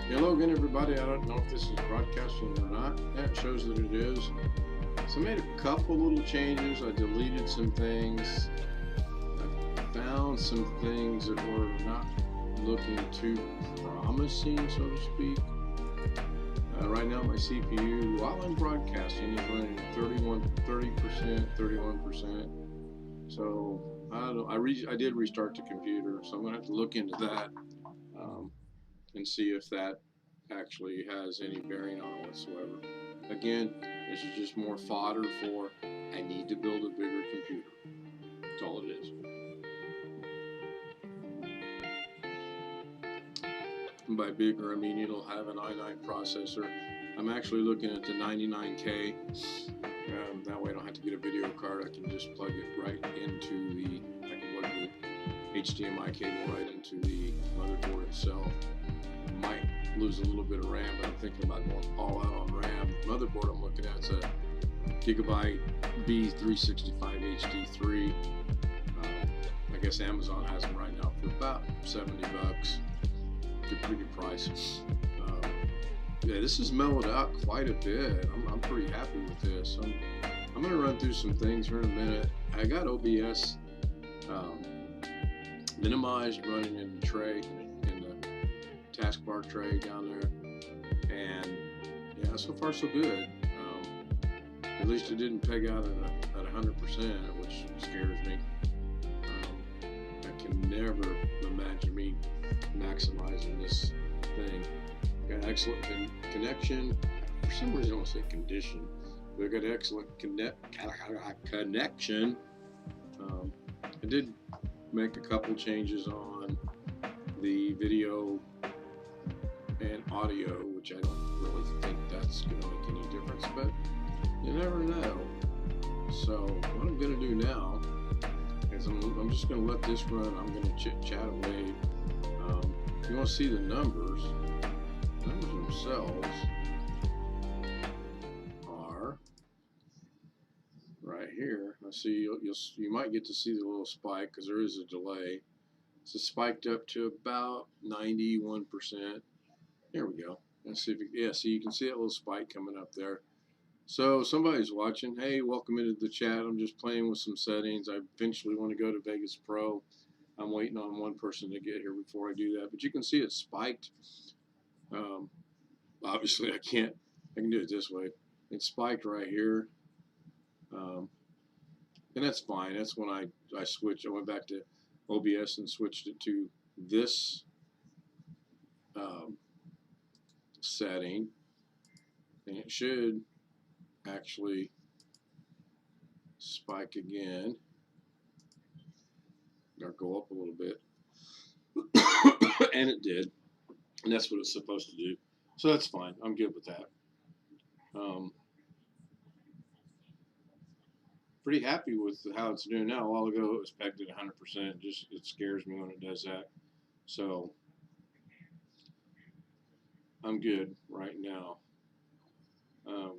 Hello again, everybody. I don't know if this is broadcasting or not. That shows that it is. So I made a couple little changes. I deleted some things. I found some things that were not looking too promising, so to speak. Right now, my CPU, while I'm broadcasting, is running 30%, 31%. So I don't know. I did restart the computer, so I'm gonna have to look into that um, and see if that actually has any bearing on it whatsoever. Again, this is just more fodder for I need to build a bigger computer. That's all it is. And by bigger, I mean it'll have an i9 processor. I'm actually looking at the 99K. That way I don't have to get a video card. I can just plug it right into I can plug the HDMI cable right into the motherboard itself. Might lose a little bit of RAM, but I'm thinking about going all out on RAM. The motherboard I'm looking at is a Gigabyte B365 HD3. I guess Amazon has them right now for about 70 bucks. Pretty good price. Yeah, this has mellowed out quite a bit. I'm pretty happy with this. I'm going to run through some things here in a minute. I got OBS minimized, running in the tray, in the taskbar tray down there, and yeah, so far so good. At least it didn't peg out at 100%, which scares me. I can never imagine me maximizing this thing. Got excellent connection. For some reason, I don't say condition. But I got excellent connection. I did make a couple changes on the video and audio, which I don't really think that's going to make any difference, but you never know. So what I'm going to do now is I'm just going to let this run. I'm going to chit-chat away. If you want to see the numbers themselves are right here. I see you might get to see the little spike because there is a delay. So it's spiked up to about 91%. There we go. Let's see if see you can see that little spike coming up there. So somebody's watching. Hey, welcome into the chat. I'm just playing with some settings. I eventually want to go to Vegas Pro. I'm waiting on one person to get here before I do that. But you can see it spiked. Obviously, I can do it this way. It spiked right here. And that's fine. That's when I switched. I went back to OBS and switched it to this setting. And it should actually spike again or go up a little bit. And it did. And that's what it's supposed to do. So that's fine. I'm good with that. Pretty happy with how it's doing now. A while ago it was pegged at 100%. Just it scares me when it does that. So I'm good right now.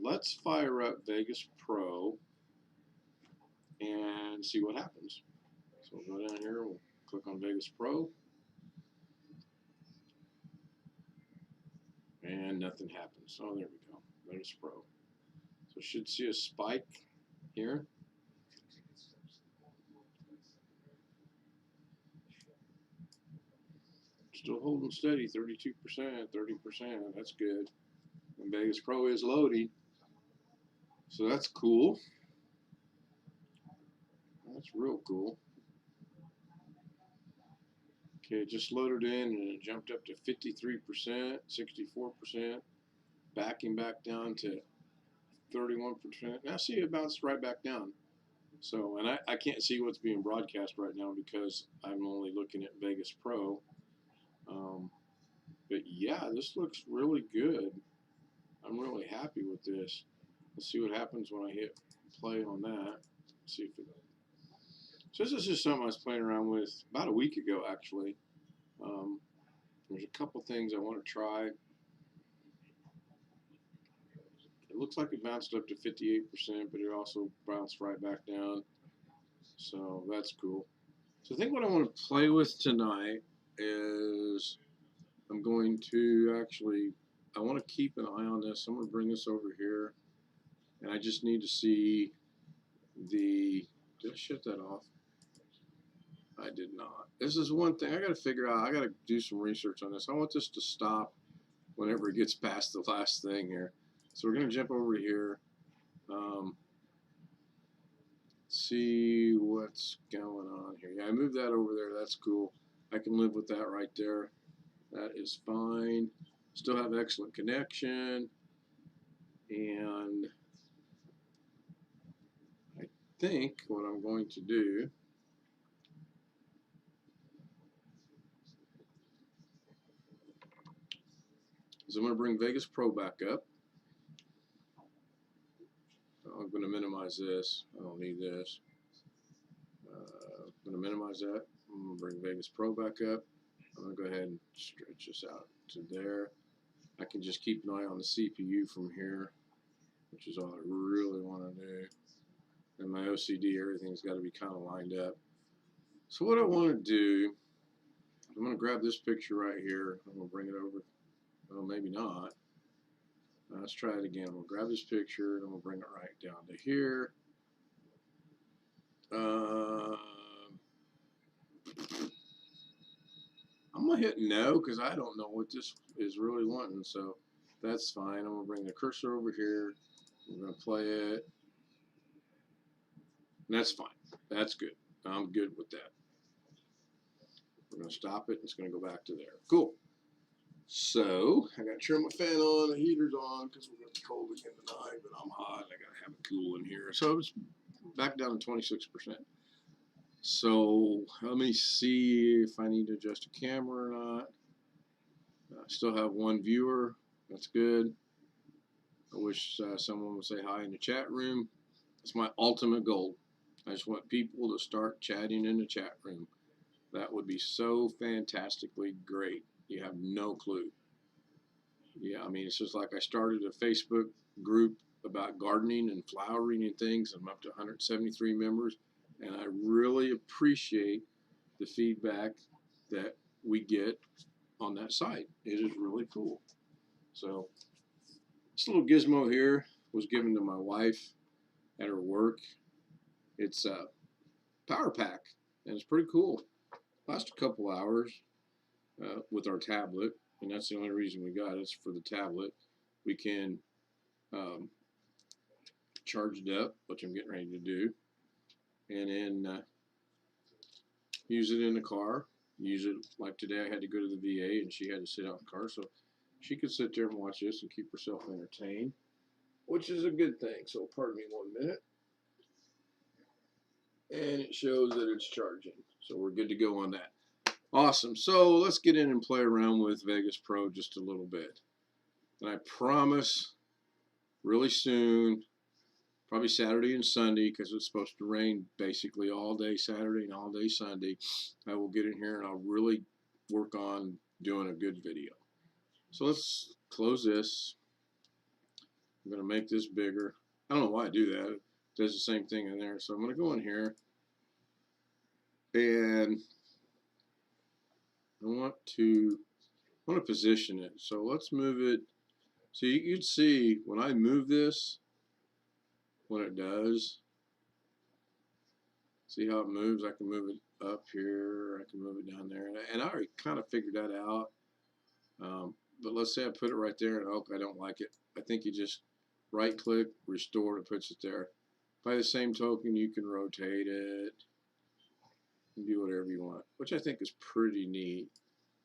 Let's fire up Vegas Pro and see what happens. So we'll go down here. We'll click on Vegas Pro. And nothing happens. Oh, there we go. Vegas Pro. So should see a spike here. Still holding steady, 32%, 30%. That's good. And Vegas Pro is loading. So that's cool. That's real cool. Okay, just loaded in and it jumped up to 53%, 64%, backing back down to 31%. Now see it bounced right back down. So, and I can't see what's being broadcast right now because I'm only looking at Vegas Pro. But yeah, this looks really good. I'm really happy with this. Let's see what happens when I hit play on that. See if it. So this is just something I was playing around with about a week ago, actually. There's a couple things I want to try. It looks like it bounced up to 58%, but it also bounced right back down. So that's cool. So I think what I want to play with tonight is I'm going to actually, I want to keep an eye on this. I'm going to bring this over here, and I just need to see the, did I shut that off? I did not. This is one thing I got to figure out. I got to do some research on this. I want this to stop whenever it gets past the last thing here. So we're going to jump over here. See what's going on here. Yeah, I moved that over there. That's cool. I can live with that right there. That is fine. Still have excellent connection. And I think what I'm going to do is I'm going to bring Vegas Pro back up. I'm going to minimize this. I don't need this. I'm going to minimize that. I'm going to bring Vegas Pro back up. I'm going to go ahead and stretch this out to there. I can just keep an eye on the CPU from here, which is all I really want to do. And my OCD, everything's got to be kind of lined up. So what I want to do, I'm going to grab this picture right here. I'm going to bring it over. Well, maybe not. Let's try it again. I'm going to grab this picture and I'm going to bring it right down to here. I'm going to hit no because I don't know what this is really wanting. So that's fine. I'm going to bring the cursor over here. I'm going to play it. And that's fine. That's good. I'm good with that. We're going to stop it. It's going to go back to there. Cool. So I got to turn my fan on. The heater's on because we're going to be cold again tonight, but I'm hot. I got to have it cool in here. So it's back down to 26%. So let me see if I need to adjust a camera or not. I still have one viewer. That's good. I wish someone would say hi in the chat room. It's my ultimate goal. I just want people to start chatting in the chat room. That would be so fantastically great. You have no clue. Yeah, I mean, it's just like I started a Facebook group about gardening and flowering and things. I'm up to 173 members, and I really appreciate the feedback that we get on that site. It is really cool. So this little gizmo here was given to my wife at her work. It's a power pack, and it's pretty cool. Lasts a couple hours with our tablet, and that's the only reason we got it. It's for the tablet. We can charge it up, which I'm getting ready to do, and then use it in the car. Use it like today. I had to go to the VA, and she had to sit out in the car, so she could sit there and watch this and keep herself entertained, which is a good thing. So pardon me 1 minute. And it shows that it's charging. So we're good to go on that. Awesome. So let's get in and play around with Vegas Pro just a little bit. And I promise really soon, probably Saturday and Sunday, because it's supposed to rain basically all day Saturday and all day Sunday, I will get in here and I'll really work on doing a good video. So let's close this. I'm going to make this bigger. I don't know why I do that. It does the same thing in there. So I'm going to go in here and I want to position it. So let's move it. So you can see when I move this, what it does. See how it moves? I can move it up here. I can move it down there. And I already kind of figured that out. But let's say I put it right there and I don't like it. I think you just right click, restore, it puts it there. By the same token, you can rotate it and do whatever you want, which I think is pretty neat.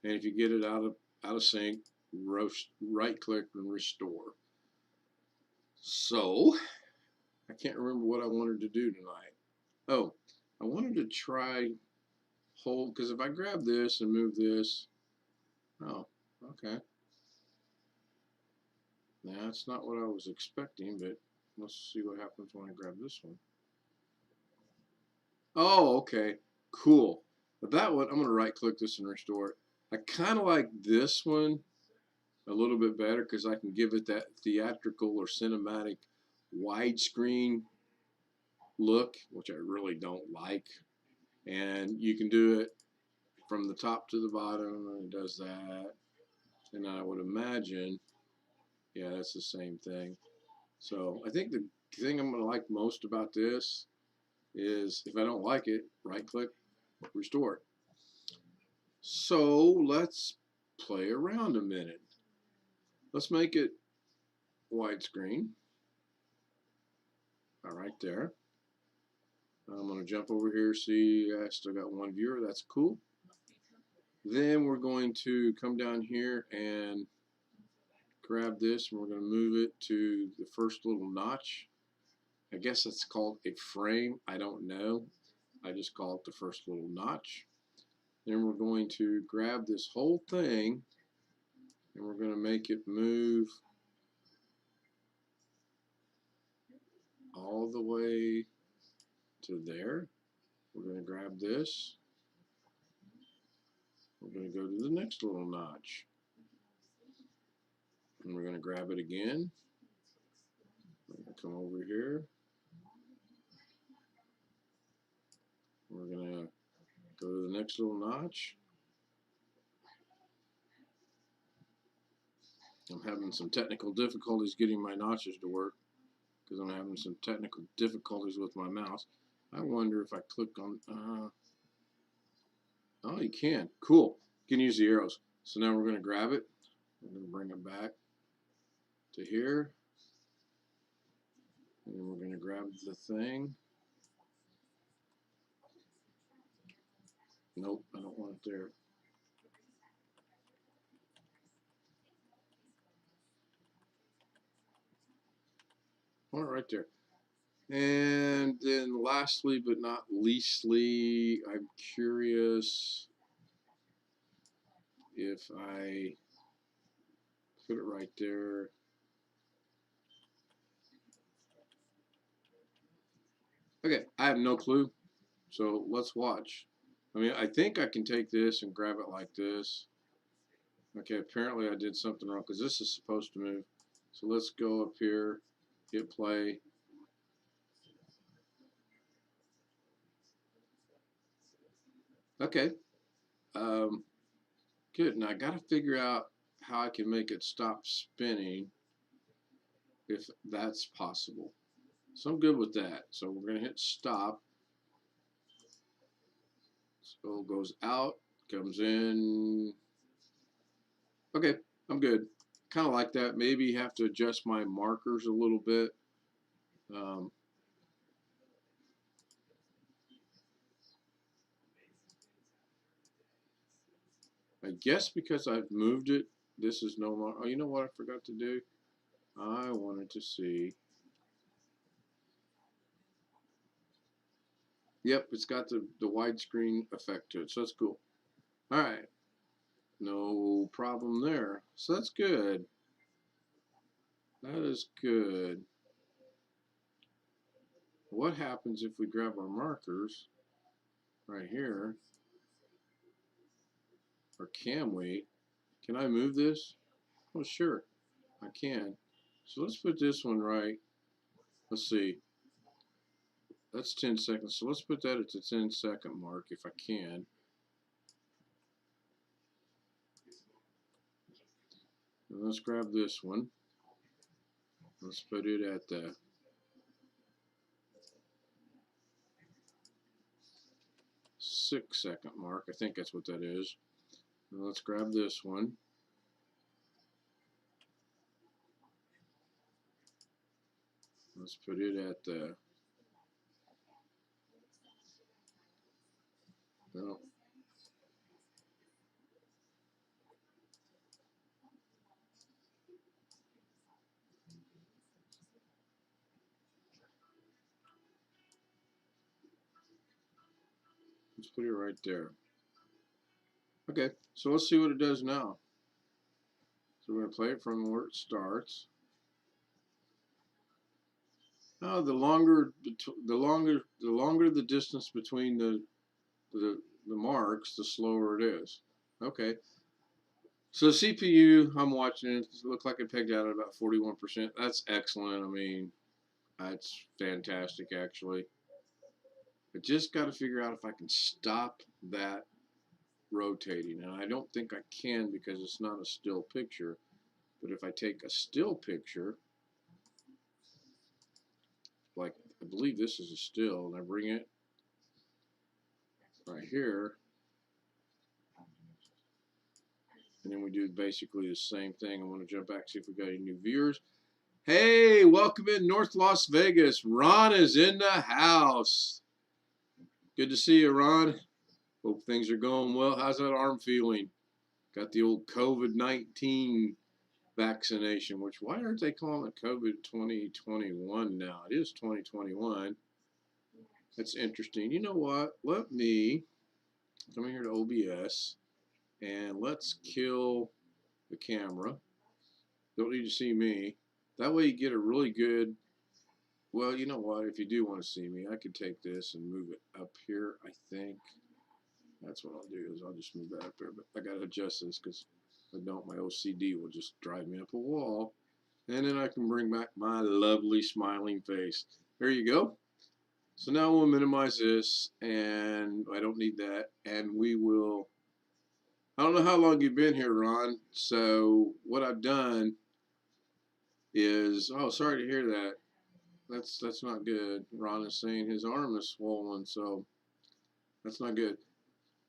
And if you get it out of sync, right click and restore. So I can't remember what I wanted to do tonight. Oh, I wanted to try hold, because if I grab this and move this, oh, okay. That's not what I was expecting, but let's see what happens when I grab this one. Oh, okay, cool. But that one, I'm going to right click this and restore it. I kind of like this one a little bit better because I can give it that theatrical or cinematic widescreen look, which I really don't like. And you can do it from the top to the bottom, and it does that. And I would imagine, yeah, that's the same thing. So I think the thing I'm going to like most about this is if I don't like it, right click, restore it. So let's play around a minute. Let's make it widescreen. All right, there. I'm going to jump over here. See, I still got one viewer. That's cool. Then we're going to come down here and grab this, and we're going to move it to the first little notch. I guess it's called a frame. I don't know. I just call it the first little notch. Then we're going to grab this whole thing and we're going to make it move all the way to there. We're going to grab this. We're going to go to the next little notch. And we're going to grab it again. We're going to come over here. We're going to go to the next little notch. I'm having some technical difficulties getting my notches to work because I'm having some technical difficulties with my mouse. I wonder if I click on, oh, you can. Cool. You can use the arrows. So now we're going to grab it. We're going to bring it back to here. And then we're going to grab the thing. Nope, I don't want it there. All right, there. And then lastly but not leastly, I'm curious if I put it right there. Okay, I have no clue. So let's watch. I mean, I think I can take this and grab it like this. Okay, apparently I did something wrong because this is supposed to move. So let's go up here, hit play. Okay, good. Now I got to figure out how I can make it stop spinning if that's possible. So I'm good with that. So we're going to hit stop. So it goes out, comes in. Okay, I'm good. Kind of like that. Maybe have to adjust my markers a little bit. I guess because I've moved it, this is no longer. Oh, you know what I forgot to do? I wanted to see. Yep, it's got the widescreen effect to it, so that's cool. All right, no problem there. So that's good. That is good. What happens if we grab our markers right here? Or can we? Can I move this? Oh, sure, I can. So let's put this one right. Let's see. That's 10 seconds. So let's put that at the 10-second mark if I can. And let's grab this one. Let's put it at the 6-second mark. I think that's what that is. And let's grab this one. Let's put it at the, no. Let's put it right there. Okay, so let's see what it does now. So we're going to play it from where it starts. Now, the longer the distance between the marks, the slower it is. Okay. So the CPU, I'm watching it. It looks like it pegged out at about 41%. That's excellent. I mean, that's fantastic, actually. I just got to figure out if I can stop that rotating, and I don't think I can because it's not a still picture. But if I take a still picture, like I believe this is a still, and I bring it right here, and then we do basically the same thing. I want to jump back, see if we got any new viewers. Hey, welcome in North Las Vegas. Ron is in the house. Good to see you, Ron. Hope things are going well. How's that arm feeling? Got the old COVID-19 vaccination, which why aren't they calling it COVID 2021 now? It is 2021. That's interesting. You know what? Let me come here to OBS and let's kill the camera. Don't need to see me. That way you get a really good, well, you know what? If you do want to see me, I could take this and move it up here, I think. That's what I'll do, is I'll just move that up there. But I got to adjust this because if I don't, my OCD will just drive me up a wall. And then I can bring back my lovely smiling face. There you go. So now we'll minimize this, and I don't need that. And we will, I don't know how long you've been here, Ron. So what I've done is, oh, sorry to hear that. That's not good. Ron is saying his arm is swollen, so that's not good.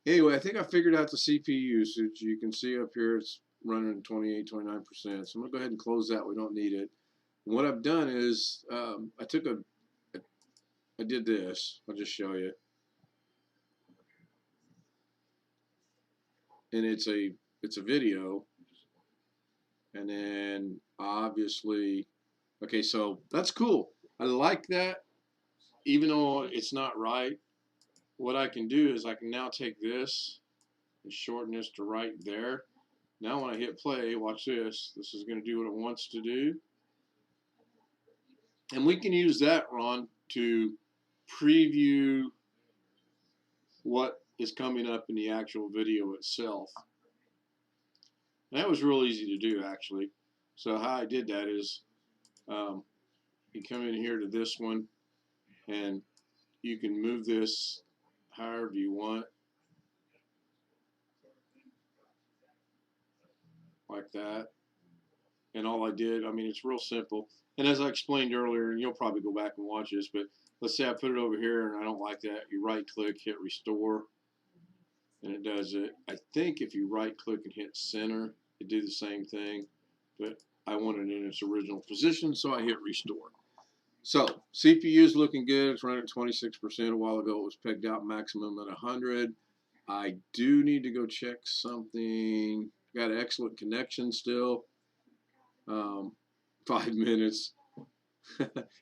Anyway, I think I figured out the CPU usage. You can see up here it's running 28, 29%. So I'm going to go ahead and close that. We don't need it. And what I've done is I did this. I'll just show you. And it's a video. And then obviously, okay, so that's cool. I like that, even though it's not right. What I can do is I can now take this and shorten this to right there. Now when I hit play, watch this. This is going to do what it wants to do. And we can use that, Ron, to preview what is coming up in the actual video itself. And that was real easy to do, actually. So how I did that is you come in here to this one, and you can move this however you want, like that. And all I did, I mean, it's real simple. And as I explained earlier, and you'll probably go back and watch this, but let's say I put it over here and I don't like that. You right click, hit restore, and it does it. I think if you right click and hit center, it do the same thing, but I want it in its original position, so I hit restore. So CPU is looking good. It's running at 26%. A while ago it was pegged out maximum at 100. I do need to go check something. Got an excellent connection still. 5 minutes.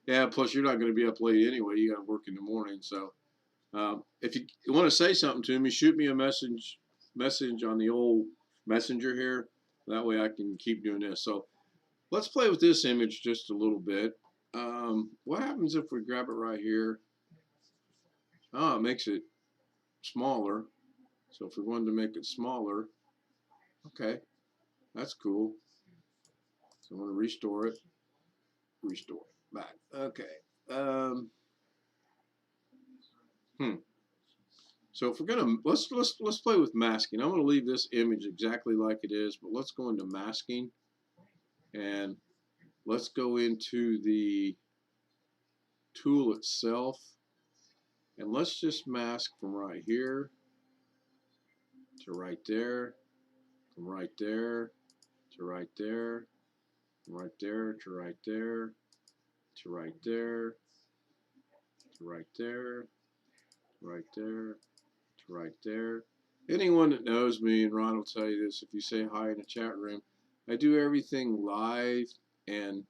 Yeah, plus you're not going to be up late anyway. You got to work in the morning. So if you want to say something to me, shoot me a message on the old messenger here. That way I can keep doing this. So let's play with this image just a little bit. What happens if we grab it right here? Oh, it makes it smaller. So if we wanted to make it smaller, okay, that's cool. So I'm going to restore it. Restore back. Okay. So if we're gonna let's play with masking. I'm going to leave this image exactly like it is, but let's go into masking, and let's go into the tool itself, and let's just mask from right here to right there, from right there to right there, from right there to right there, to right there, to right there, right there, to right there. Anyone that knows me, and Ron will tell you this if you say hi in the chat room, I do everything live and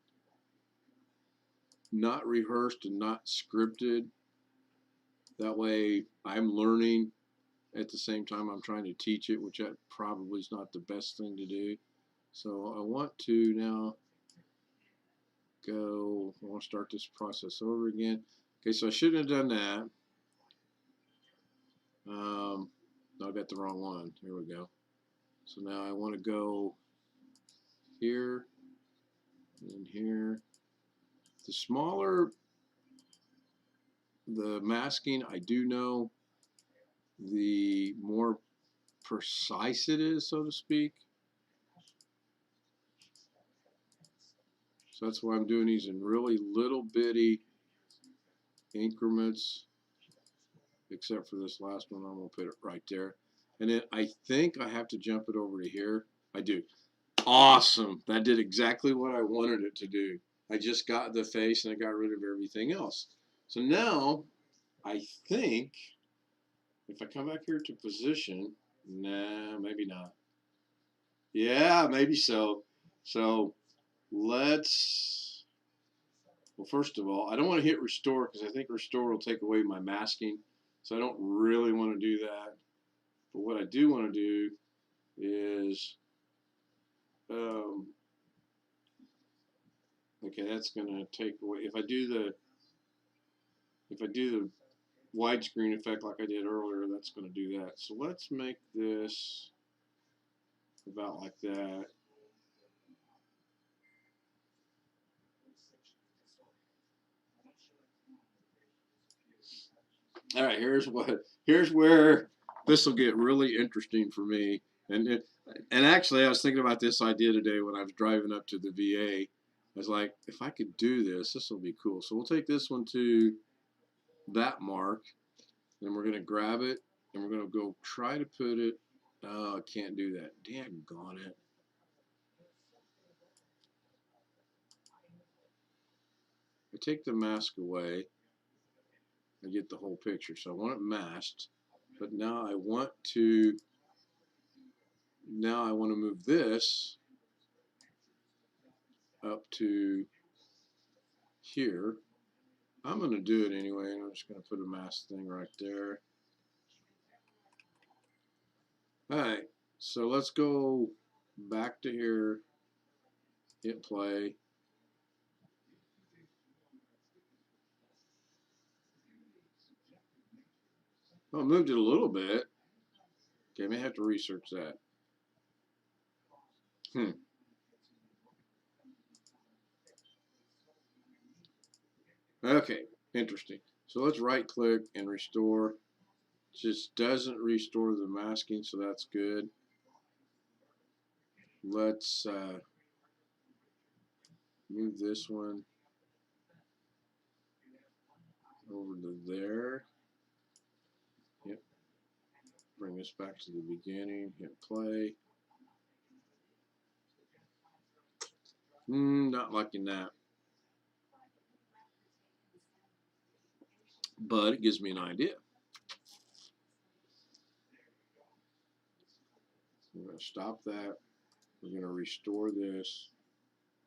not rehearsed and not scripted. That way I'm learning at the same time I'm trying to teach it, which that probably is not the best thing to do. So I want to now I want to start this process over again. Okay, so I shouldn't have done that. No, I got the wrong one. Here we go. So now I want to go here and here. The smaller the masking, I do know, the more precise it is, so to speak. So that's why I'm doing these in really little bitty increments, except for this last one. I'm going to put it right there. And then I think I have to jump it over to here. I do. Awesome. That did exactly what I wanted it to do. I just got the face and I got rid of everything else. So now I think if I come back here to position, nah, maybe not. Yeah, maybe so. So let's, well, first of all, I don't want to hit restore because I think restore will take away my masking. So I don't really want to do that. But what I do want to do is, okay, that's going to take away, if I do the widescreen effect like I did earlier, that's going to do that. So let's make this about like that. All right, here's where this will get really interesting for me. And actually, I was thinking about this idea today when I was driving up to the VA. I was like, if I could do this, this will be cool. So we'll take this one to that mark, and we're gonna grab it, and we're gonna go try to put it. Oh, I can't do that. Daggone it. I take the mask away. I get the whole picture. So I want it masked, but now I want to move this up to here. I'm going to do it anyway, and I'm just going to put a mask thing right there. All right, so let's go back to here, hit play. Oh, I moved it a little bit. Okay, I may have to research that. Okay, interesting. So let's right click and restore. Just doesn't restore the masking, so that's good. Let's move this one over to there. Yep. Bring this back to the beginning. Hit play. Not liking that. But it gives me an idea. We're going to stop that. We're going to restore this.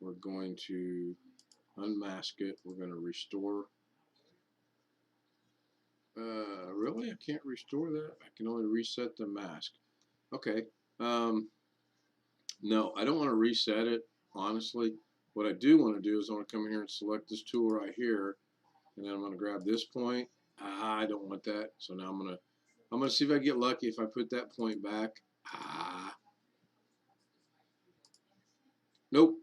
We're going to unmask it. We're going to restore. Really? I can't restore that? I can only reset the mask. Okay. No, I don't want to reset it, honestly. What I do want to do is I want to come here and select this tool right here, and then I'm going to grab this point. I don't want that, so now I'm going to see if I get lucky if I put that point back. Nope.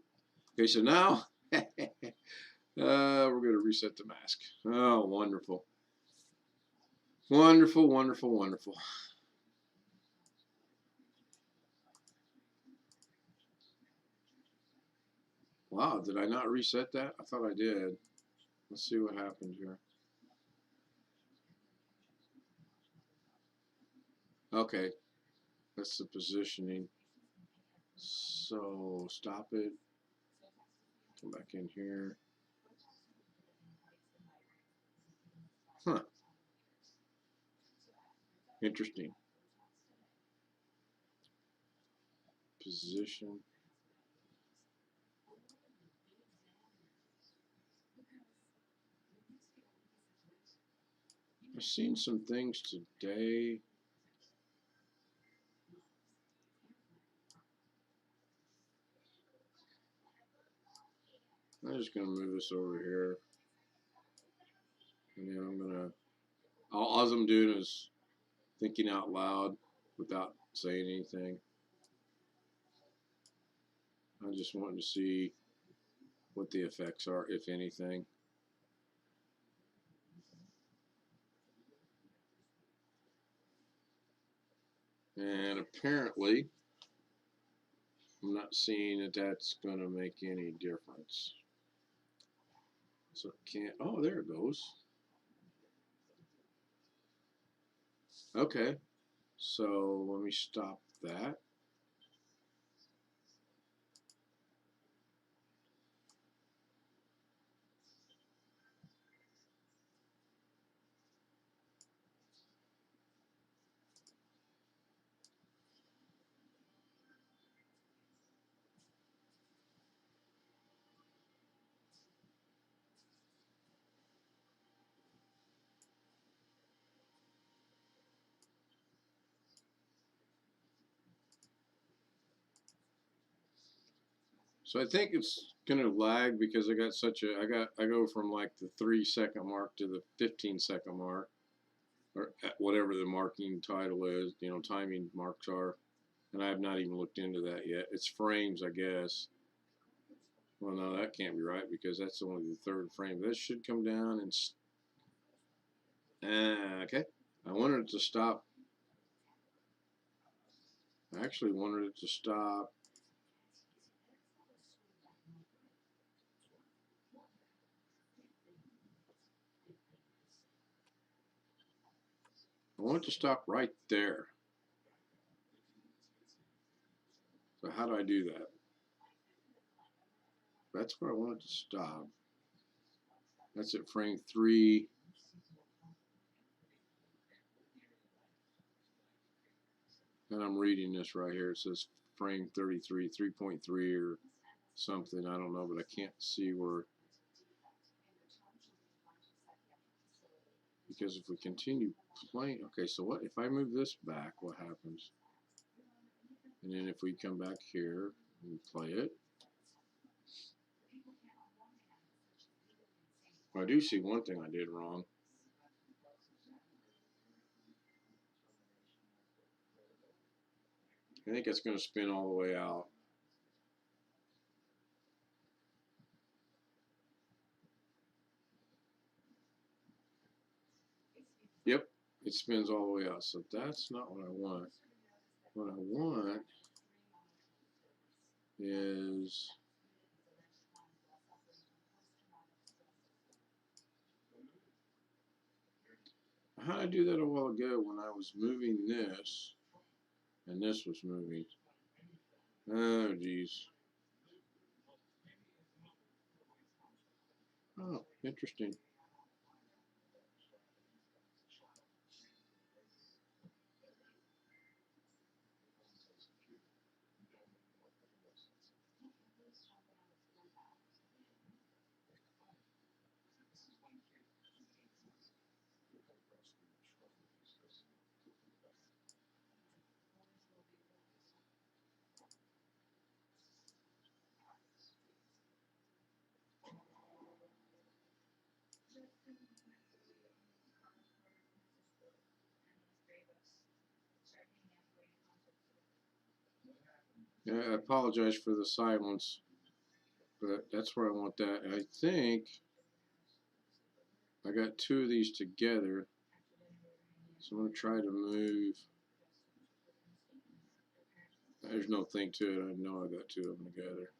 Okay, so now we're going to reset the mask. Oh, wonderful. Wonderful, wonderful, wonderful. Wow, did I not reset that? I thought I did. Let's see what happened here. Okay, that's the positioning. So stop it. Come back in here. Huh. Interesting. Position. I've seen some things today. I'm just going to move this over here. And then I'm going to, all I'm doing is thinking out loud without saying anything. I'm just wanting to see what the effects are, if anything. And apparently, I'm not seeing that that's going to make any difference. So it can't, oh, there it goes. Okay, so let me stop that. So I think it's gonna lag because I got such a I go from like the 3 second mark to the 15 second mark, or whatever the marking title is, timing marks are, and I have not even looked into that yet. It's frames, I guess. Well, no, that can't be right because that's only the third frame. This should come down and okay. I wanted it to stop. I actually wanted it to stop. I want it to stop right there. So how do I do that? That's where I want it to stop. That's at frame 3. And I'm reading this right here. It says frame 33, 3.3 or something. I don't know, but I can't see where. Because if we continue playing, okay, so what if I move this back? What happens? And then if we come back here and play it, I do see one thing I did wrong. I think it's going to spin all the way out. Yep, it spins all the way out. So that's not what I want. What I want is how did I do that a while ago when I was moving this and this was moving. Oh, geez. Oh, interesting. Yeah, I apologize for the silence, but that's where I want that. I think I got two of these together, so I'm going to try to move. There's no thing to it. I know I got two of them together.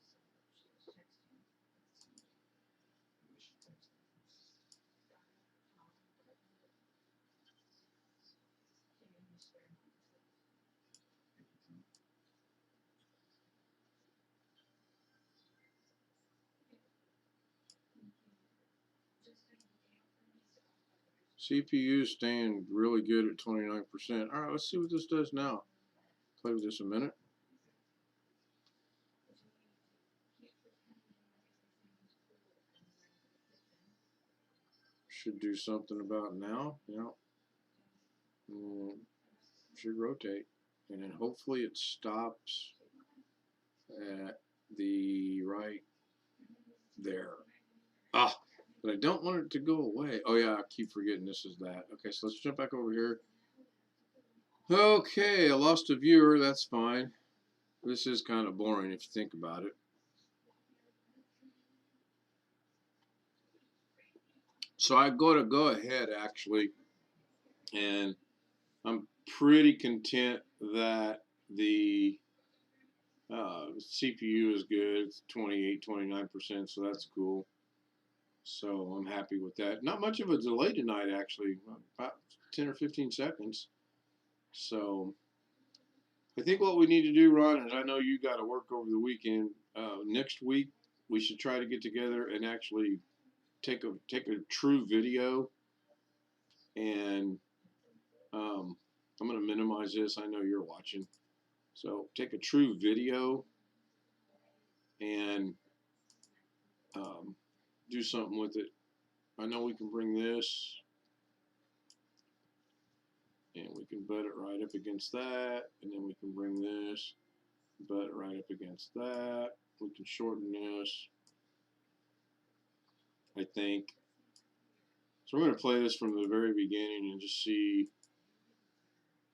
CPU staying really good at 29%. All right, let's see what this does now. Play with this a minute. Should do something about now. Yeah. Should rotate. And then hopefully it stops at the right there. Ah, but I don't want it to go away. Oh yeah, I keep forgetting this is that. Okay, so let's jump back over here. Okay, I lost a viewer. That's fine. This is kind of boring if you think about it. So I go ahead actually and I'm pretty content that the CPU is good. It's 28, 29%, so that's cool. So I'm happy with that. Not much of a delay tonight, actually, about 10 or 15 seconds. So I think what we need to do, Ron, is I know you got to work over the weekend. Next week, we should try to get together and actually take a true video. And I'm going to minimize this. I know you're watching. So take a true video and do something with it. I know we can bring this and we can butt it right up against that, and then we can bring this, butt it right up against that. We can shorten this, I think. So we're going to play this from the very beginning and just see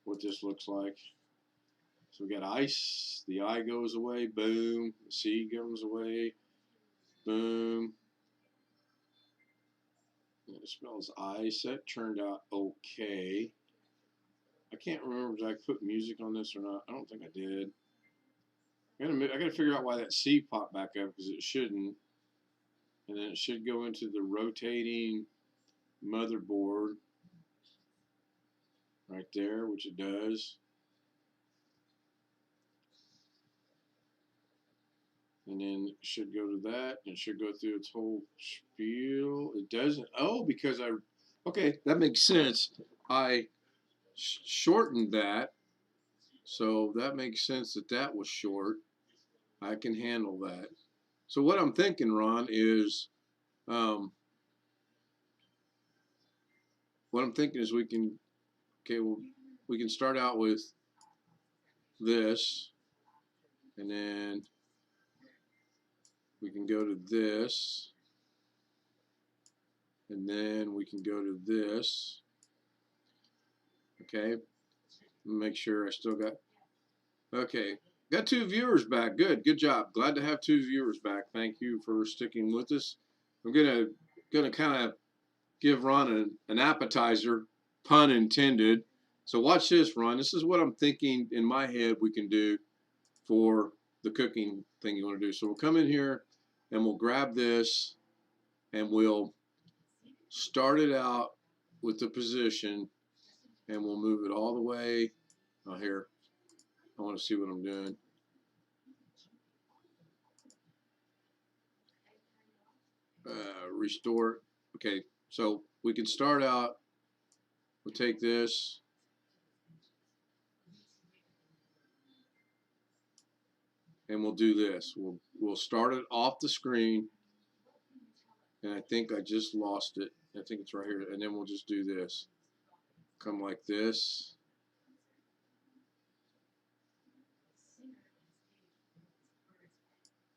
what this looks like. So we got ice, the I goes away, boom, the C goes away, boom. And it spells ice. That turned out okay. I can't remember if I put music on this or not. I don't think I did. I gotta figure out why that C popped back up, because it shouldn't. And then it should go into the rotating motherboard right there, which it does. And then it should go to that, and it should go through its whole spiel. It doesn't. Oh, because okay, that makes sense. I shortened that, so that makes sense that that was short. I can handle that. So what I'm thinking, Ron, is what I'm thinking is we can, okay, well, we can start out with this, and then we can go to this, and then we can go to this. Okay, make sure I still got, okay, got 2 viewers back. Good job. Glad to have 2 viewers back. Thank you for sticking with us. I'm gonna kind of give Ron an appetizer, pun intended. So watch this, Ron. This is what I'm thinking in my head we can do for the cooking thing you want to do. So we'll come in here and we'll grab this and we'll start it out with the position, and we'll move it all the way. Oh, here, I want to see what I'm doing. Restore. Okay, so we can start out, we'll take this, and we'll do this. We'll start it off the screen, and I think I just lost it. I think it's right here, and then we'll just do this. Come like this.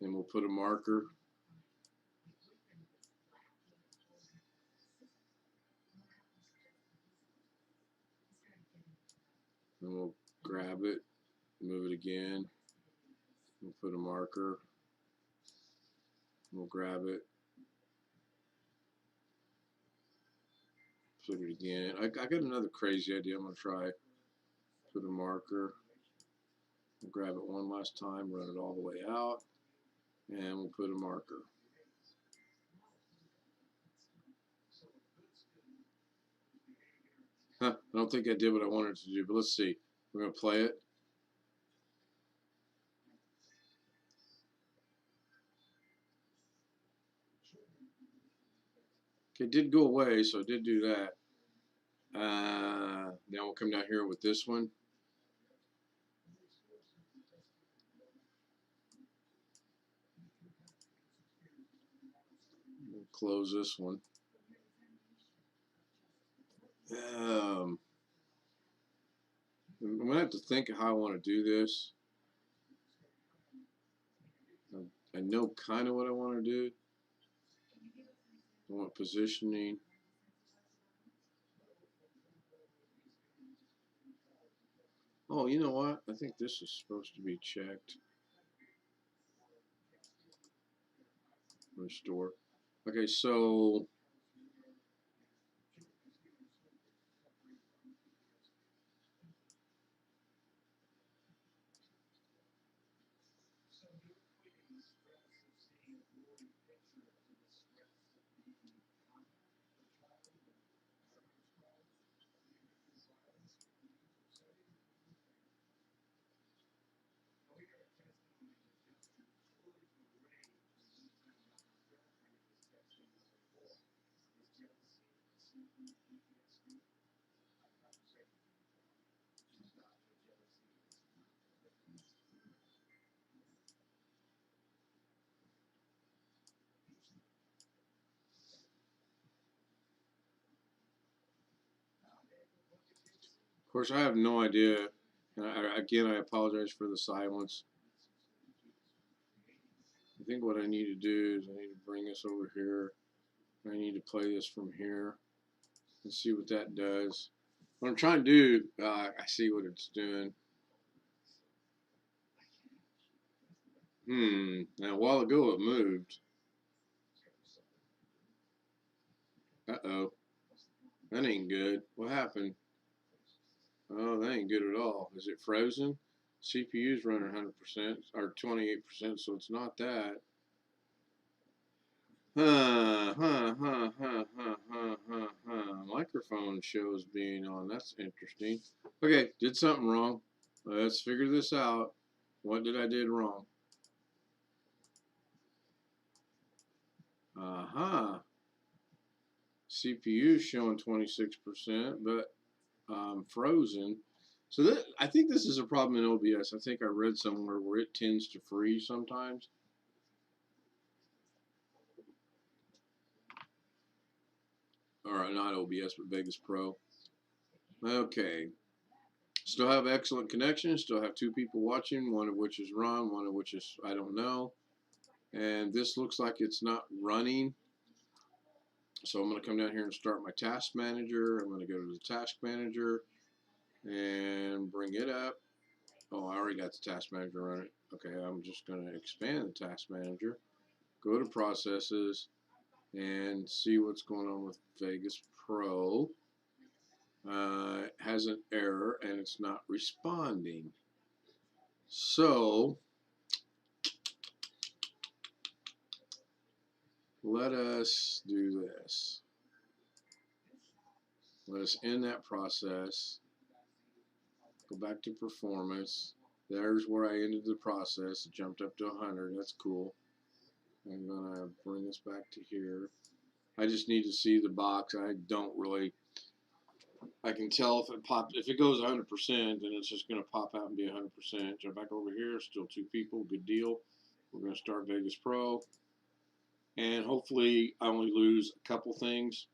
And we'll put a marker. And we'll grab it, move it again. We'll put a marker. We'll grab it. Put it again. I got another crazy idea I'm going to try. Put a marker. We'll grab it one last time, run it all the way out, and we'll put a marker. Huh, I don't think I did what I wanted to do, but let's see. We're going to play it. Okay, it did go away, so I did do that. Now we'll come down here with this one. We'll close this one. I'm going to have to think of how I want to do this. I know kind of what I want to do. I want positioning. Oh, you know what? I think this is supposed to be checked. Restore. Okay, so I'm Of course, I have no idea. Again, I apologize for the silence. I think what I need to do is I need to bring this over here. I need to play this from here and see what that does. What I'm trying to do, I see what it's doing. Now, a while ago it moved. Uh-oh. That ain't good. What happened? Oh, that ain't good at all. Is it frozen? CPU's running 100% or 28%, so it's not that. Microphone shows being on. That's interesting. Okay, did something wrong. Let's figure this out. What did I did wrong? CPU showing 26%, but frozen. So that, I think this is a problem in OBS. I think I read somewhere where it tends to freeze sometimes. All right, not OBS, but Vegas Pro. Okay. Still have excellent connection. Still have 2 people watching, one of which is Ron, one of which is I don't know. And this looks like it's not running. So I'm going to come down here and start my task manager. I'm going to go to the task manager and bring it up. Oh, I already got the task manager running. Okay, I'm just going to expand the task manager. Go to processes and see what's going on with Vegas Pro. It has an error and it's not responding. So let us do this. Let us end that process. Go back to performance. There's where I ended the process. It jumped up to 100. That's cool. I'm going to bring this back to here. I just need to see the box. I don't really, I can tell if it pops, if it goes 100%, then it's just going to pop out and be 100%. Jump back over here. Still 2 people. Good deal. We're going to start Vegas Pro. And hopefully I only lose a couple things.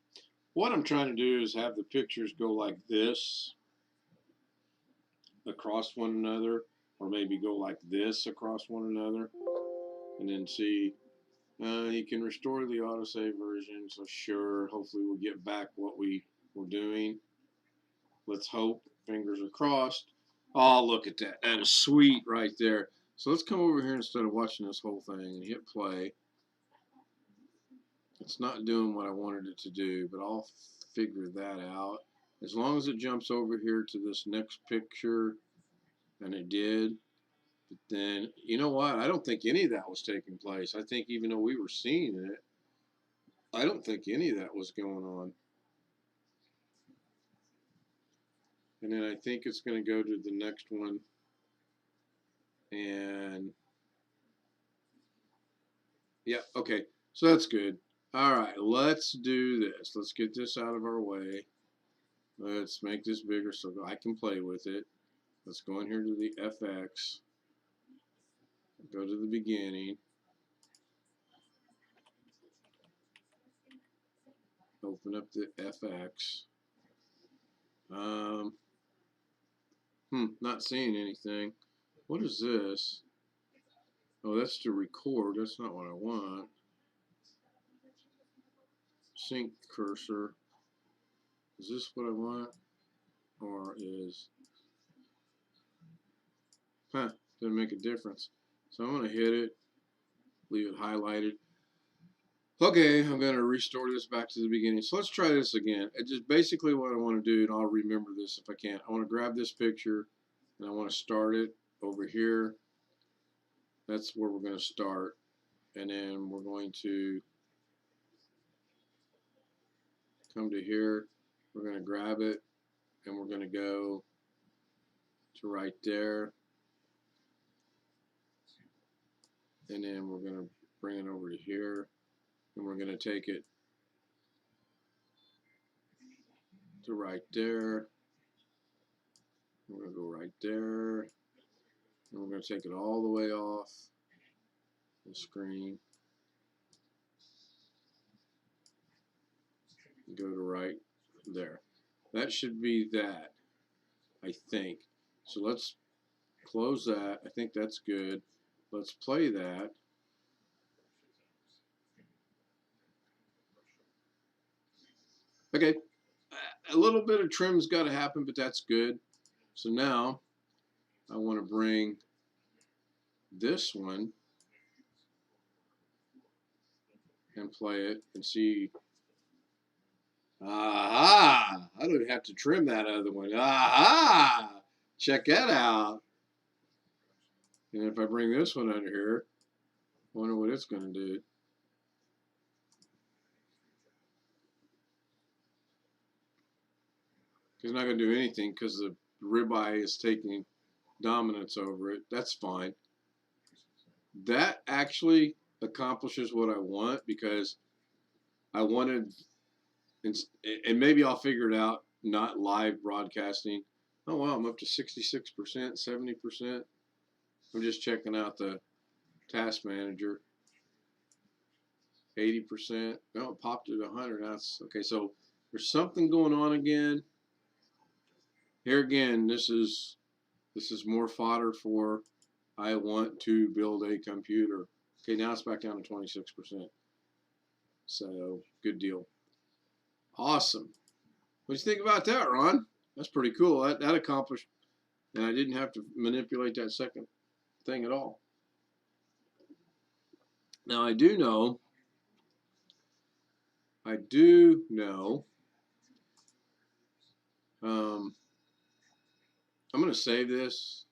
What I'm trying to do is have the pictures go like this across one another, or maybe go like this across one another, and then see. You can restore the autosave version, so sure, hopefully we'll get back what we were doing. Let's hope, fingers are crossed. Oh, look at that. That is sweet right there. So let's come over here instead of watching this whole thing and hit play. It's not doing what I wanted it to do, but I'll figure that out. As long as it jumps over here to this next picture, and it did, but then, you know what? I don't think any of that was taking place. I think even though we were seeing it, I don't think any of that was going on. And then I think it's going to go to the next one. And, yeah, okay. So that's good. All right, let's do this. Let's get this out of our way. Let's make this bigger so I can play with it. Let's go in here to the FX. Go to the beginning. Open up the FX. Not seeing anything. What is this? Oh, that's to record. That's not what I want. Sync cursor. Is this what I want? Or is... Didn't make a difference. So I'm going to hit it. Leave it highlighted. Okay, I'm going to restore this back to the beginning. So let's try this again. It's just basically what I want to do, and I'll remember this if I can. I want to grab this picture, and I want to start it over here. That's where we're going to start. And then we're going to come to here. We're going to grab it, and we're going to go to right there. And then we're going to bring it over to here. And we're going to take it to right there. We're going to go right there. And we're going to take it all the way off the screen. Go to right there. That should be that. I think. So let's close that. I think that's good. Let's play that. Okay, a little bit of trim's got to happen, but that's good. So now I want to bring this one and play it and see. Aha! I don't even have to trim that other one. Aha! Check that out. And if I bring this one under here, I wonder what it's going to do. It's not going to do anything because the ribeye is taking dominance over it. That's fine. That actually accomplishes what I want, because I wanted, and maybe I'll figure it out, not live broadcasting. Oh, wow, I'm up to 66%, 70%. I'm just checking out the task manager. 80%. No, it popped at 100. That's okay. So there's something going on again. Here again, this is more fodder for I want to build a computer. Okay, now it's back down to 26%. So good deal. Awesome. What do you think about that, Ron? That's pretty cool. That accomplished, and I didn't have to manipulate that second thing at all. Now I do know I'm going to save this.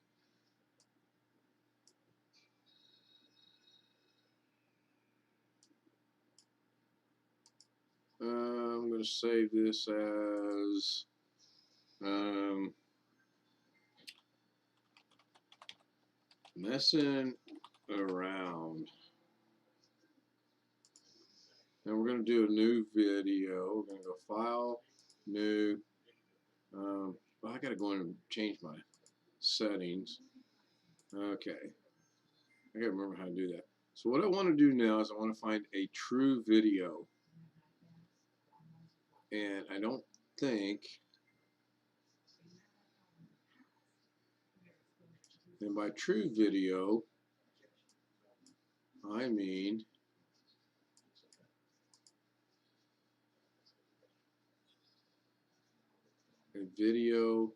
I'm going to save this as messing around. And we're going to do a new video. We're going to go File, New. Well, I got to go in and change my settings. Okay. I got to remember how to do that. So what I want to do now is I want to find a true video. And I don't think, and by true video, I mean a video.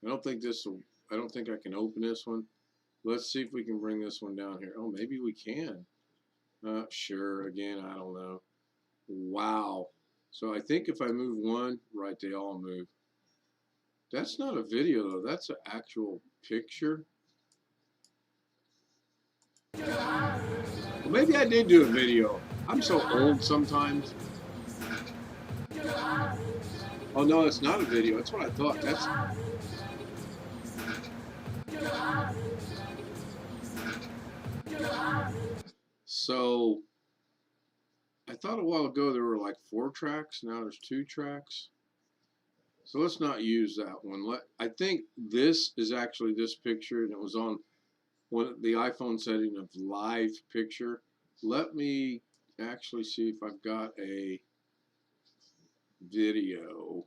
I don't think I can open this one. Let's see if we can bring this one down here. Oh, maybe we can. Sure, again, I don't know. Wow. So I think if I move one, right, they all move. That's not a video, though. That's an actual picture. Well, maybe I did do a video. I'm so old sometimes. Oh, no, it's not a video. That's what I thought. That's... So I thought a while ago there were like 4 tracks. Now there's 2 tracks. So let's not use that one. I think this is actually this picture, and it was on the iPhone setting of live picture. Let me actually see if I've got a video.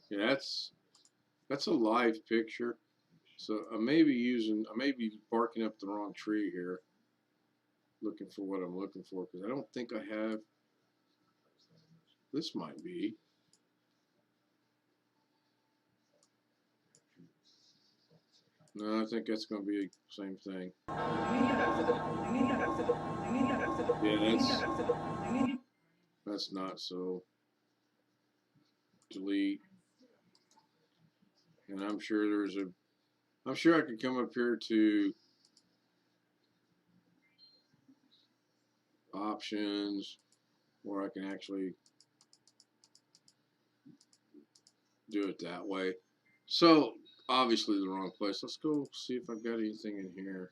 Yeah, that's a live picture. So I may be barking up the wrong tree here, looking for what I'm looking for, because I don't think I have. This might be. No, I think that's going to be the same thing. Yeah, that's not so. Delete. And I'm sure I could come up here to options, or I can actually do it that way. So obviously the wrong place. Let's go see if I've got anything in here.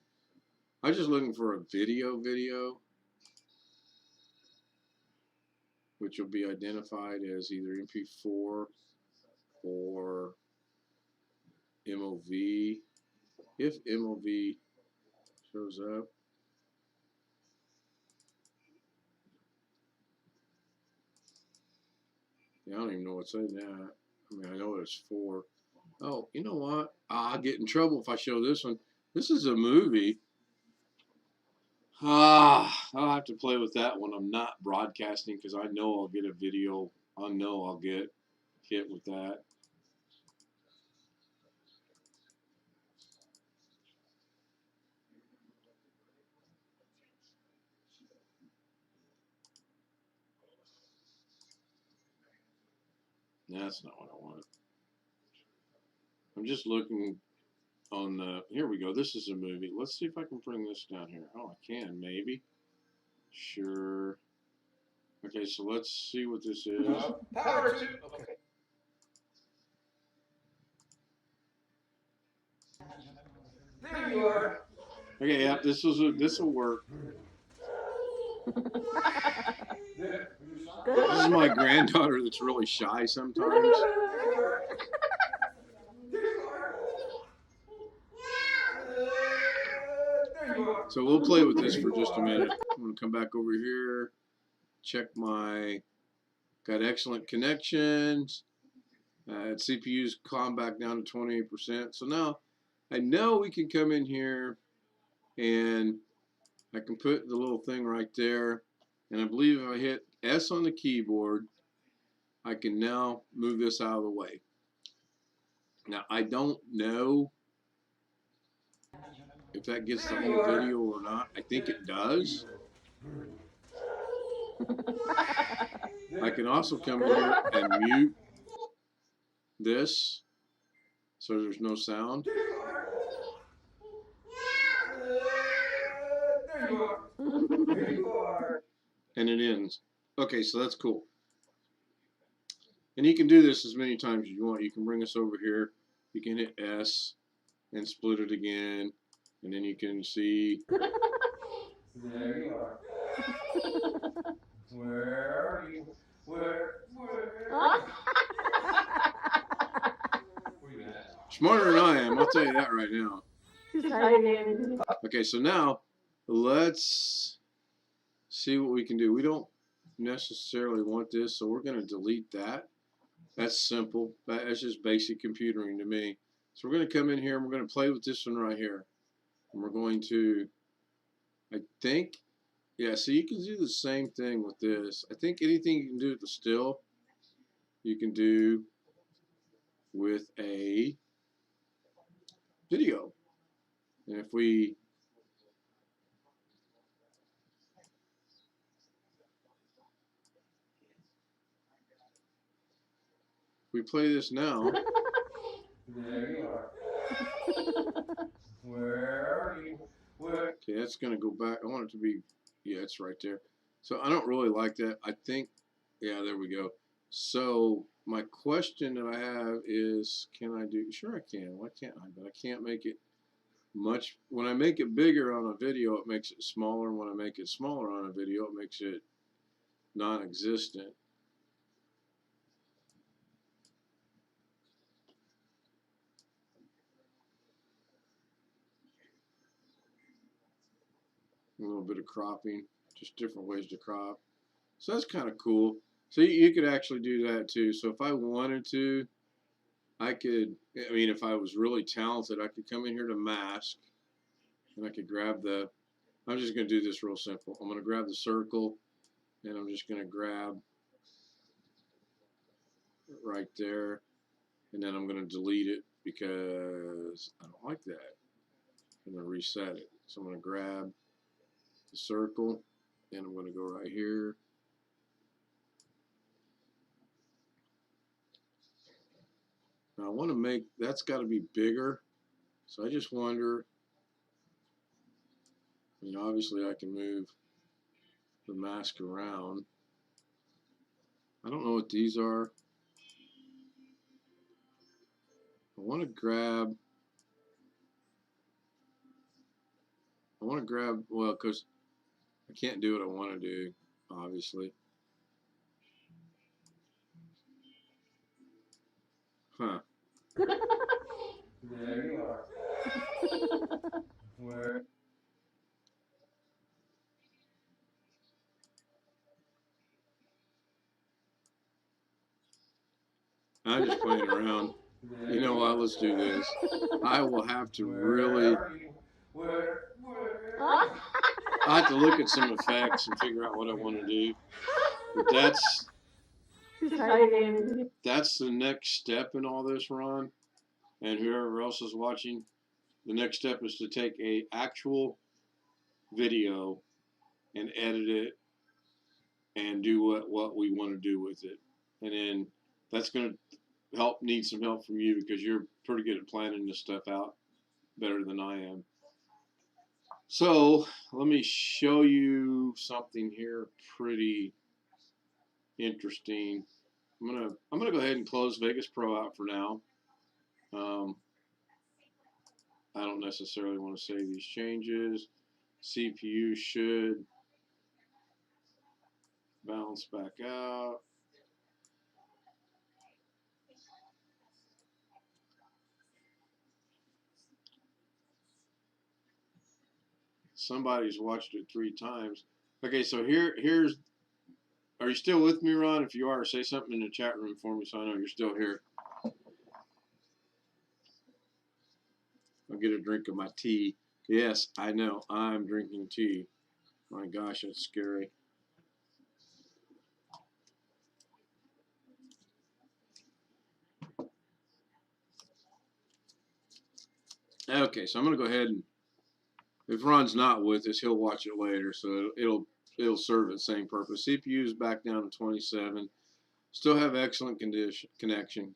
I'm just looking for a video, which which will be identified as either MP4 or MOV. If MOV shows up, yeah, I don't even know what's in that. I mean, I know it's 4. Oh, you know what? I'll get in trouble if I show this one. This is a movie. I'll have to play with that when I'm not broadcasting because I know I'll get a video. I know I'll get hit with that. That's not what I want. I'm just looking on the. Here we go. This is a movie. Let's see if I can bring this down here. Oh, I can maybe. Sure. Okay, so let's see what this is. Power to. Okay. There you are. Okay, yeah, this will work. This is my granddaughter that's really shy sometimes. So we'll play with this for just a minute. I'm going to come back over here, check my, got excellent connections. CPU's calmed back down to 28%. So now I know we can come in here and I can put the little thing right there. And I believe if I hit S on the keyboard, I can now move this out of the way. Now, I don't know if that gets the whole video or not. I think it does. I can also come here and mute this so there's no sound. There you are. And it ends. Okay, so that's cool. And you can do this as many times as you want. You can bring us over here. You can hit S and split it again. And then you can see. There you are. Where are you? Where you at? Smarter than I am, I'll tell you that right now. Okay, so now let's see what we can do. We don't necessarily want this, so we're going to delete that. That's simple. That's just basic computering to me. So we're going to come in here and we're going to play with this one right here. And we're going to, I think, yeah, so you can do the same thing with this. I think anything you can do with the still, you can do with a video. And if we play this now. There you are. Where are you? Where? Okay, that's going to go back. I want it to be, yeah, it's right there. So I don't really like that. I think, yeah, there we go. So my question that I have is, can I do, sure I can. Why can't I? But I can't make it much. When I make it bigger on a video, it makes it smaller. When I make it smaller on a video, it makes it non-existent. A little bit of cropping, just different ways to crop. So that's kind of cool. So you could actually do that too. So if I wanted to, I could, I mean, if I was really talented, I could come in here to mask and I could grab the, I'm just going to do this real simple. I'm going to grab the circle and I'm just going to grab it right there. And then I'm going to delete it because I don't like that. I'm going to reset it. So I'm going to grab the circle and I'm going to go right here. Now I want to make, that's got to be bigger. So I just wonder, I mean, obviously I can move the mask around. I don't know what these are. I want to grab, well, because I can't do what I want to do, obviously. Huh. There you are. Where? I'm just playing around. There You know you what? are. Let's do this. I will have to Where really. are you? Where? I have to look at some effects and figure out what I want to do. But that's the next step in all this, Ron, and whoever else is watching. The next step is to take a actual video and edit it and do what we want to do with it. And then that's going to need some help from you because you're pretty good at planning this stuff out better than I am. So let me show you something here pretty interesting. I'm gonna go ahead and close Vegas Pro out for now. Um, I don't necessarily want to save these changes. CPU should balance back out. Somebody's watched it 3 times. Okay, so here's. Are you still with me, Ron? If you are, say something in the chat room for me so I know you're still here. I'll get a drink of my tea. Yes, I know. I'm drinking tea. My gosh, that's scary. Okay, so I'm gonna go ahead and if Ron's not with us, he'll watch it later, so it'll serve the same purpose. CPU is back down to 27. Still have excellent connection.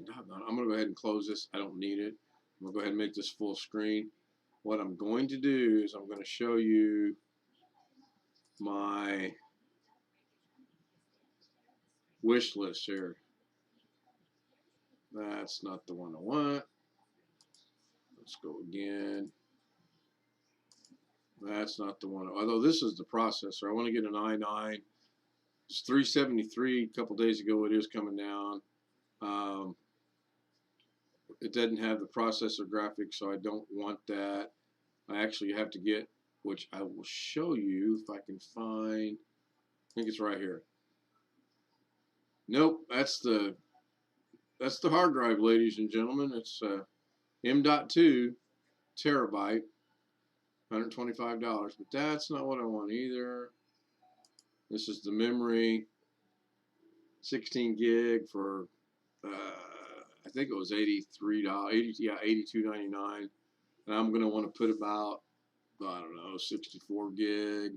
I'm gonna go ahead and close this. I don't need it. I'm gonna go ahead and make this full screen. What I'm going to do is I'm going to show you my wish list here. That's not the one I want. Let's go again. That's not the one. Although this is the processor. I want to get an i9. It's 373 a couple days ago. It is coming down. It doesn't have the processor graphics, so I don't want that. I actually have to get, which I will show you if I can find. I think it's right here. Nope, that's the hard drive, ladies and gentlemen. It's M.2 terabyte, $125, but that's not what I want either. This is the memory, 16 gig for I think it was $83, $82.99, and I'm gonna want to put about I don't know 64 gig.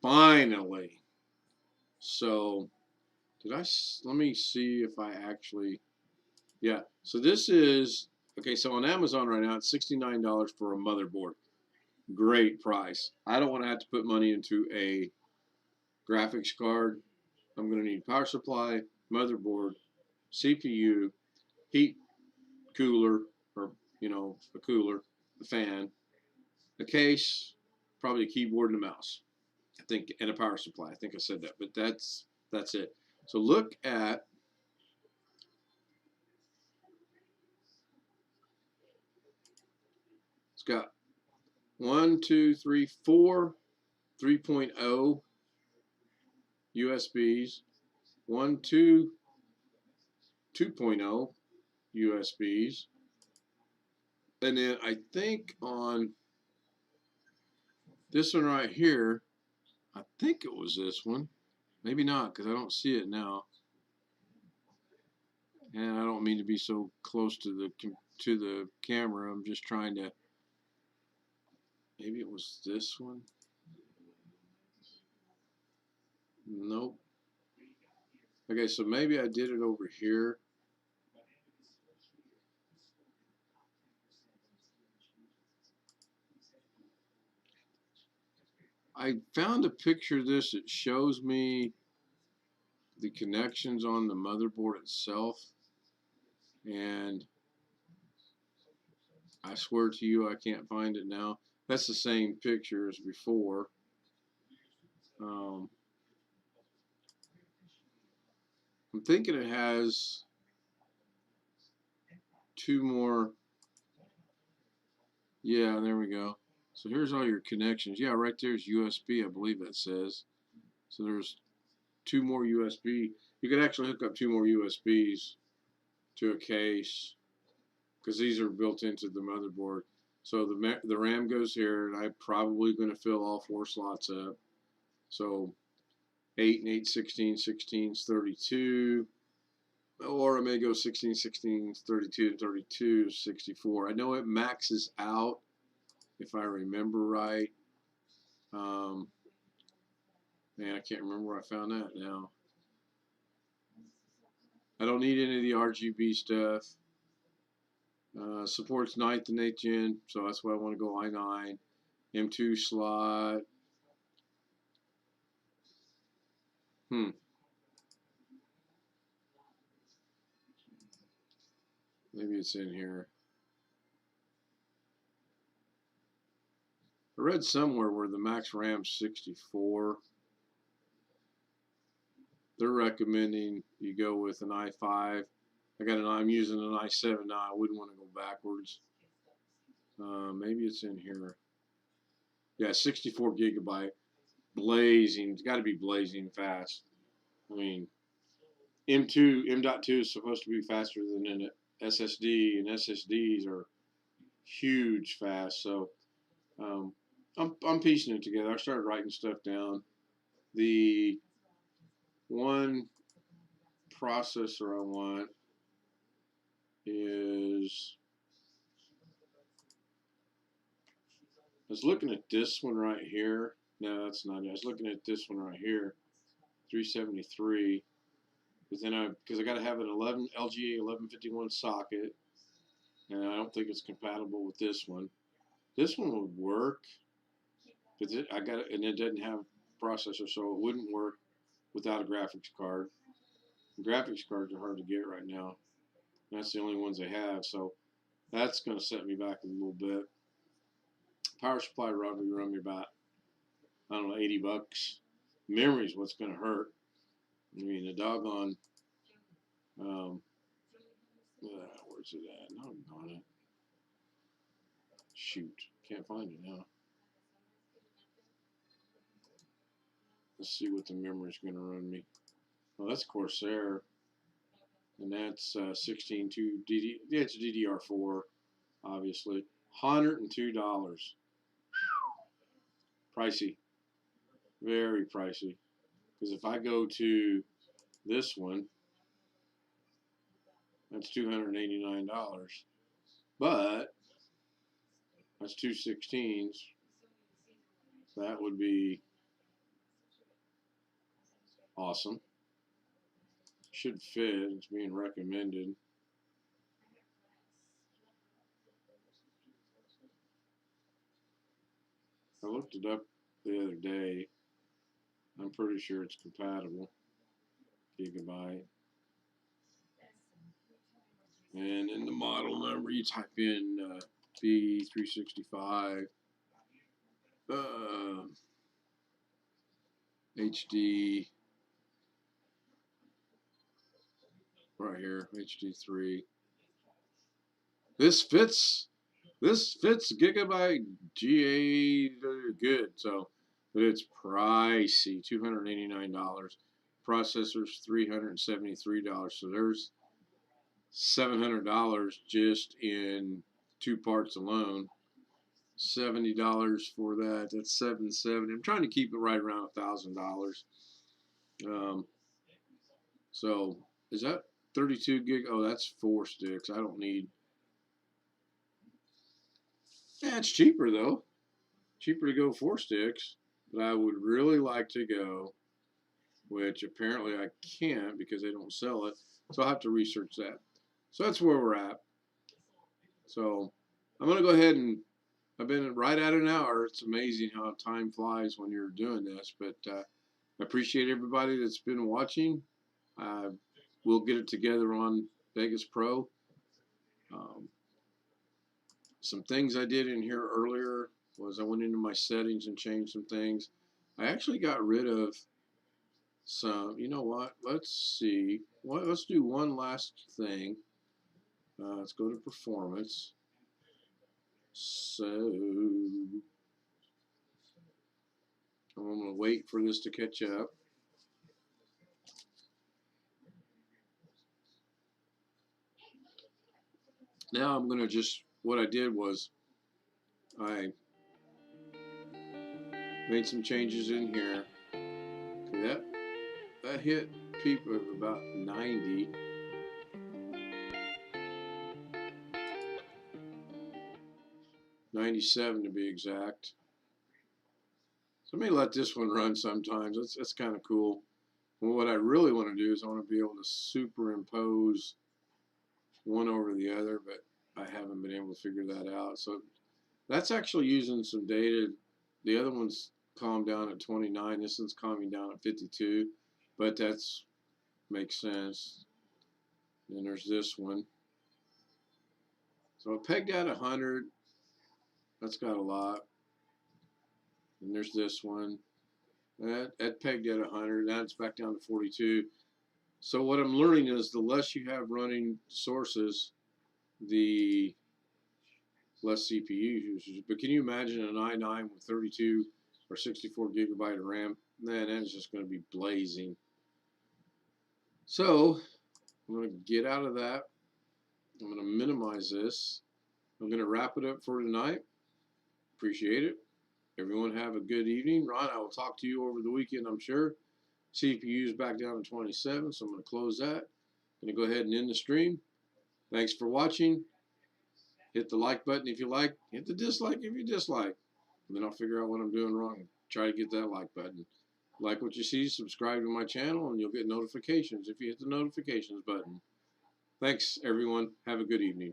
Finally, so let me see if I actually. Yeah, so this is okay. So on Amazon right now, it's $69 for a motherboard. Great price. I don't want to have to put money into a graphics card. I'm going to need power supply, motherboard, CPU, heat cooler, or a cooler, a fan, a case, probably a keyboard and a mouse. I think, and a power supply. I think I said that, but that's it. So look at. It's got 1, 2, 3, 4 3.0 USBs, 1, 2, 2.0 USBs, and then I think on this one right here, I think it was this one, maybe not because I don't see it now, and I don't mean to be so close to the camera. I'm just trying to. Maybe it was this one. Nope. Okay, so maybe I did it over here. I found a picture of this. It shows me the connections on the motherboard itself, and I swear to you I can't find it now. That's the same picture as before. I'm I'm thinking it has 2 more. Yeah, there we go. So here's all your connections. Yeah, right there's USB, I believe that says. So there's 2 more USB. You could actually hook up 2 more USBs to a case because these are built into the motherboard. So the RAM goes here, and I'm probably going to fill all 4 slots up. So 8 and 8 16, 16 is 32. Or I may go 16, 16, 32, and 32, 64. I know it maxes out, if I remember right. Man, I can't remember where I found that now. I don't need any of the RGB stuff. Supports 9th and 8th gen, so that's why I want to go i9. M2 slot. Maybe it's in here. I read somewhere where the max RAM's 64. They're recommending you go with an i5. I'm using an i7 now. I wouldn't want to go backwards. Maybe it's in here. Yeah, 64 gigabyte. Blazing. It's got to be blazing fast. I mean, M.2 is supposed to be faster than an SSD, and SSDs are huge fast. So I'm piecing it together. I started writing stuff down. The one processor I want is, I was looking at this one right here. No, that's not it. I was looking at this one right here, 373. But then because I got to have an LGA 1151 socket, and I don't think it's compatible with this one. This one would work, but and it doesn't have a processor, so it wouldn't work without a graphics card. Graphics cards are hard to get right now. That's the only ones they have, so that's going to set me back a little bit. Power supply probably run me about, I don't know, 80 bucks. Memory's what's going to hurt. I mean, the doggone, where's it at? No, on it. Shoot, can't find it now. Let's see what the memory's going to run me. Well, that's Corsair, and that's 16.2 DD. Yeah, it's DDR4, obviously. $102. Pricey, very pricey. Because if I go to this one, that's $289. But that's 216s. That would be awesome. Should fit. It's being recommended. I looked it up the other day. I'm pretty sure it's compatible. Gigabyte. And in the model number, you type in B365 HD right here, HD3. This fits Gigabyte GA good, so, but it's pricey, $289. Processors $373. So there's $700 just in 2 parts alone. $70 for that. That's $770. I'm trying to keep it right around $1,000. So is that 32 gig? Oh, that's 4 sticks. I don't need. Yeah, it's cheaper though. Cheaper to go 4 sticks. But I would really like to go, which apparently I can't because they don't sell it. So I'll have to research that. So that's where we're at. So I'm going to go ahead and I've been right at an hour. It's amazing how time flies when you're doing this. But I appreciate everybody that's been watching. We'll get it together on Vegas Pro. Some things I did in here earlier was I went into my settings and changed some things. I actually got rid of So, you know what? Let's see. Let's do one last thing. Let's go to performance. So, I'm going to wait for this to catch up. Now I'm going to just, what I did was I made some changes in here. Okay, that hit peak of about 90. 97 to be exact. So I may let this one run sometimes. That's kind of cool. Well, what I really want to do is I want to be able to superimpose one over the other, but I haven't been able to figure that out. So that's actually using some data. The other one's calmed down at 29. This one's calming down at 52, but that's makes sense. Then there's this one. So I pegged at 100. That's got a lot. And there's this one. That pegged at 100. Now it's back down to 42. So what I'm learning is the less you have running sources, the less CPU usage. But can you imagine an i9 with 32 or 64 gigabyte of RAM? Man, that is just going to be blazing. So I'm going to get out of that. I'm going to minimize this. I'm going to wrap it up for tonight. Appreciate it. Everyone have a good evening. Ron, I will talk to you over the weekend, I'm sure. CPU is back down to 27, so I'm going to close that. I'm going to go ahead and end the stream. Thanks for watching. Hit the like button if you like. Hit the dislike if you dislike. And then I'll figure out what I'm doing wrong and try to get that like button. Like what you see, subscribe to my channel, and you'll get notifications if you hit the notifications button. Thanks, everyone. Have a good evening.